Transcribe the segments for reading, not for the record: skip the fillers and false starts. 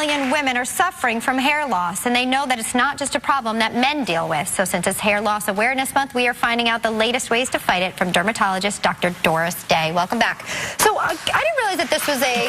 million women are suffering from hair loss, and they know that it's not just a problem that men deal with. So since it's Hair Loss Awareness Month, we are finding out the latest ways to fight it from dermatologist Dr. Doris Day. Welcome back. So I didn't realize that this was a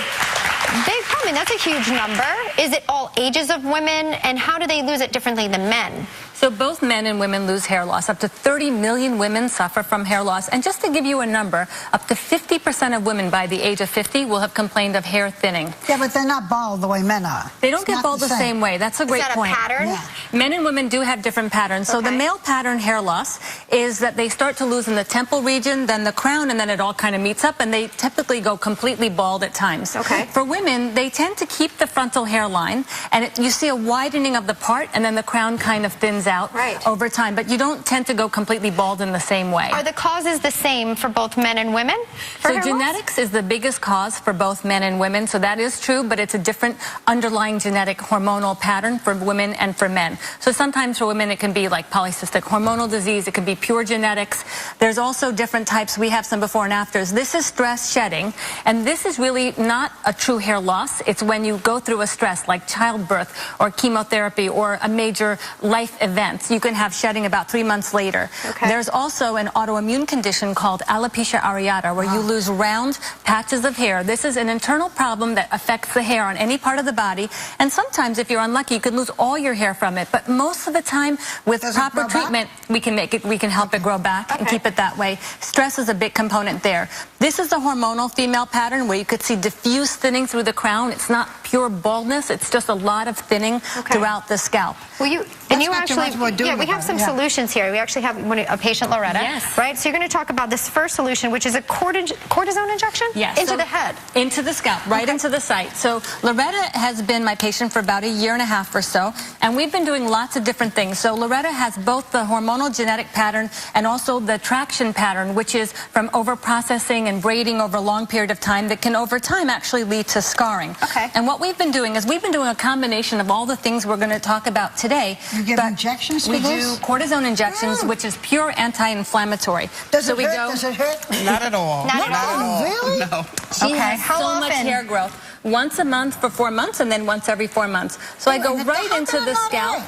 big problem. That's a huge number. Is it all ages of women, and how do they lose it differently than men? So both men and women lose hair loss. Up to 30 million women suffer from hair loss. And just to give you a number, up to 50% of women by the age of 50 will have complained of hair thinning. Yeah, but they're not bald the way men are. They don't get bald the same way. That's a great point. Is that a pattern? Yeah. Men and women do have different patterns. So the male pattern hair loss is that they start to lose in the temple region, then the crown, and then it all kind of meets up, and they typically go completely bald at times. Okay. For women, they tend to keep the frontal hairline, and you see a widening of the part, and then the crown kind of thins out over time. But you don't tend to go completely bald in the same way. Are the causes the same for both men and women? So genetics is the biggest cause for both men and women, so that is true, but it's a different underlying genetic hormonal pattern for women and for men. So sometimes for women it can be like polycystic hormonal disease, it could be pure genetics. There's also different types. We have some before and afters. This is stress shedding, and this is really not a true hair loss. It's when you go through a stress like childbirth or chemotherapy or a major life event. You can have shedding about 3 months later. There's also an autoimmune condition called alopecia areata, where you lose round patches of hair. This is an internal problem that affects the hair on any part of the body, and sometimes if you're unlucky you could lose all your hair from it, but most of the time with proper treatment we can help it grow back and keep it that way. Stress is a big component there. This is the hormonal female pattern where you could see diffuse thinning through the crown. It's not pure baldness, it's just a lot of thinning throughout the scalp. Well, you actually, we have some solutions here. We actually have a patient, Loretta, right? So you're going to talk about this first solution, which is a cortisone injection into the head. Into the scalp, right into the site. So Loretta has been my patient for about 1.5 years or so, and we've been doing lots of different things. So Loretta has both the hormonal genetic pattern and also the traction pattern, which is from over-processing and braiding over a long period of time that can over time actually lead to scarring. And what we've been doing is we've been doing a combination of all the things we're going to talk about today. You give injections for this? We do cortisone injections, which is pure anti-inflammatory. Does it hurt? Does it hurt? Not at all. Not at all. Really? No. Okay. How often? Much hair growth. Once a month for 4 months, and then once every 4 months. So I go right into the scalp.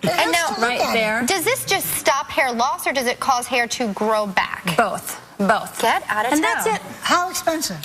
And now, right there. Does this just stop hair loss, or does it cause hair to grow back? Both. Both. Get out of town. And that's it. How expensive?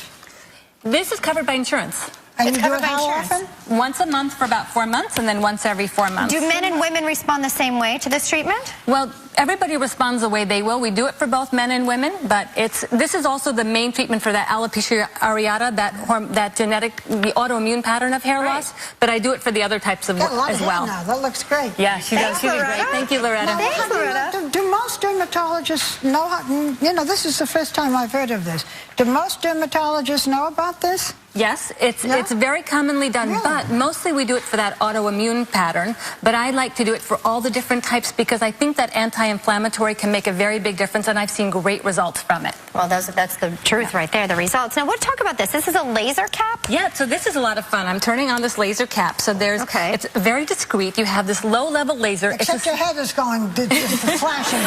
This is covered by insurance. And it's you do covered it by how insurance. often? Once a month for about 4 months, and then once every 4 months. Do men and women respond the same way to this treatment? Well, everybody responds the way they will. We do it for both men and women, but this is also the main treatment for that alopecia areata, that genetic, the autoimmune pattern of hair loss. But I do it for the other types of as well. Now. That looks great. Yeah, she does. She did great. Thank you, Loretta. Now, Thanks, Loretta. Do most dermatologists know how? You know, this is the first time I've heard of this. Do most dermatologists know about this? Yes, it's very commonly done, but mostly we do it for that autoimmune pattern. But I like to do it for all the different types because I think that anti-inflammatory can make a very big difference, and I've seen great results from it. Well, that's the truth right there, the results. Now, talk about this. This is a laser cap? Yeah, so this is a lot of fun. I'm turning on this laser cap. So it's very discreet. You have this low-level laser. Except your head is going, it's flashing.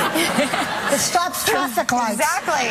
It stops traffic lights. Exactly.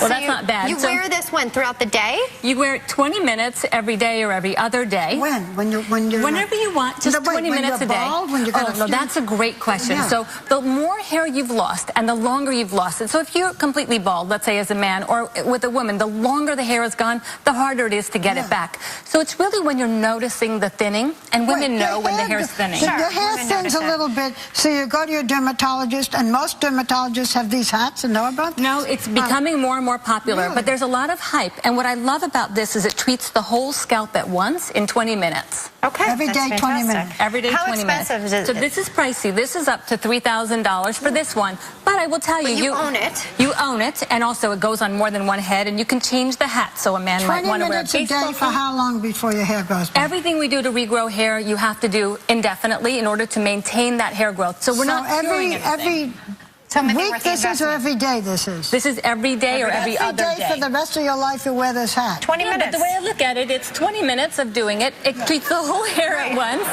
Well, that's not bad. You wear this when? Throughout the day? You wear it 20 minutes every day or every other day. When? Whenever you want, just 20 minutes a day. Bald, when you're no, that's a great question. So the more hair you've lost and the longer you've lost it. So if you're completely bald, let's say as a man or with a woman, the longer the hair is gone, the harder it is to get it back. So it's really when you're noticing the thinning, and women know when the hair is thinning. Your hair thins a little bit, so you go to your dermatologist, and most dermatologists have these hats and know about this? No, it's becoming more and more popular, but there's a lot of hype. And what I love about this is it treats the whole scalp at once in 20 minutes. Okay. Every day, 20 minutes. Every day, 20 minutes. How expensive is it? So this is pricey. This is up to $3,000 for this one. But I will tell you, you own it. You own it, and also it goes on more than one head, and you can change the hat. So a man might want to wear a 20 minutes a day for how long before your hair goes back? Everything we do to regrow hair, you have to do indefinitely in order to maintain that hair growth. So we're not curing anything. Every week this is, or every day this is? This is every day or every other day. Every day for the rest of your life you wear this hat. 20 minutes. But the way I look at it, it's 20 minutes of doing it. It treats the whole hair at once.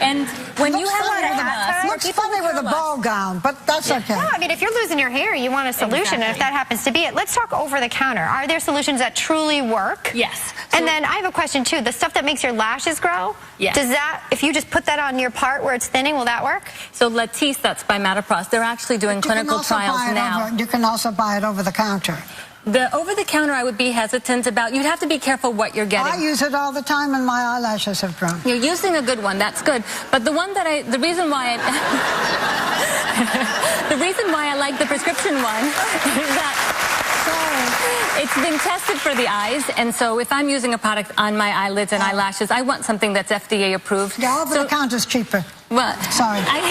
And When you Looks have funny hair with a- loss, looks people funny with a hair loss. ball gown, but that's okay. No, I mean, if you're losing your hair, you want a solution, and if that happens to be it, let's talk over the counter. Are there solutions that truly work? Yes. And then I have a question, too. The stuff that makes your lashes grow, does that, if you just put that on your part where it's thinning, will that work? So Latisse, that's by Matapros, they're actually doing clinical trials now. You can also buy it over the counter. The over-the-counter, I would be hesitant about. You'd have to be careful what you're getting. I use it all the time, and my eyelashes have grown. You're using a good one. That's good. But the one that the reason why I like the prescription one is that it's been tested for the eyes, and so if I'm using a product on my eyelids and eyelashes, I want something that's FDA approved. Yeah, over the counter's cheaper. Well, Sorry. I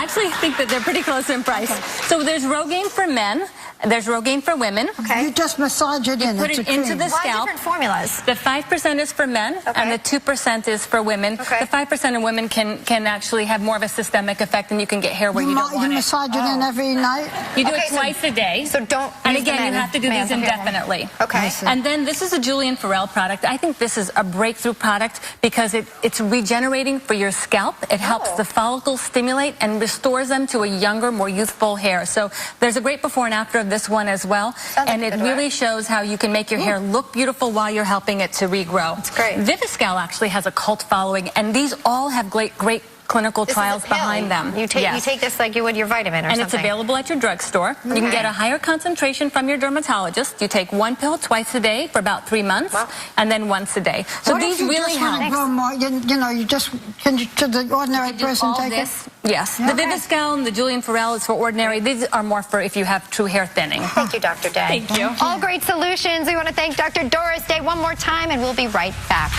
actually think that they're pretty close in price. Okay. So there's Rogaine for men, there's Rogaine for women. Okay. You just massage it in. Put it into the Why scalp. different formulas? The 5% is for men, and the 2% is for women. Okay. The 5% of women can actually have more of a systemic effect, and you can get hair where you don't want You it. massage it in every night? You do it twice a day. So don't. And use the again, you men- have to do man's these hair. indefinitely. Okay. And then this is a Julian Farrell product. I think this is a breakthrough product because it's regenerating for your scalp. It helps the follicles stimulate and restores them to a younger, more youthful hair. So there's a great before and after of this one as well. And it really shows how you can make your hair look beautiful while you're helping it to regrow. That's great. Viviscal actually has a cult following, and these all have great clinical trials behind them. You take this like you would your vitamin or and something. it's available at your drugstore. You can get a higher concentration from your dermatologist. You take one pill twice a day for about 3 months, and then once a day. So What these if you really just want to help. grow more? You know, you just can the ordinary person take it? Yes. The Viviscal and the Julian Farrell is for ordinary. These are more for if you have true hair thinning. Thank you, Dr. Day. Thank you. All great solutions. We want to thank Dr. Doris Day one more time, and we'll be right back.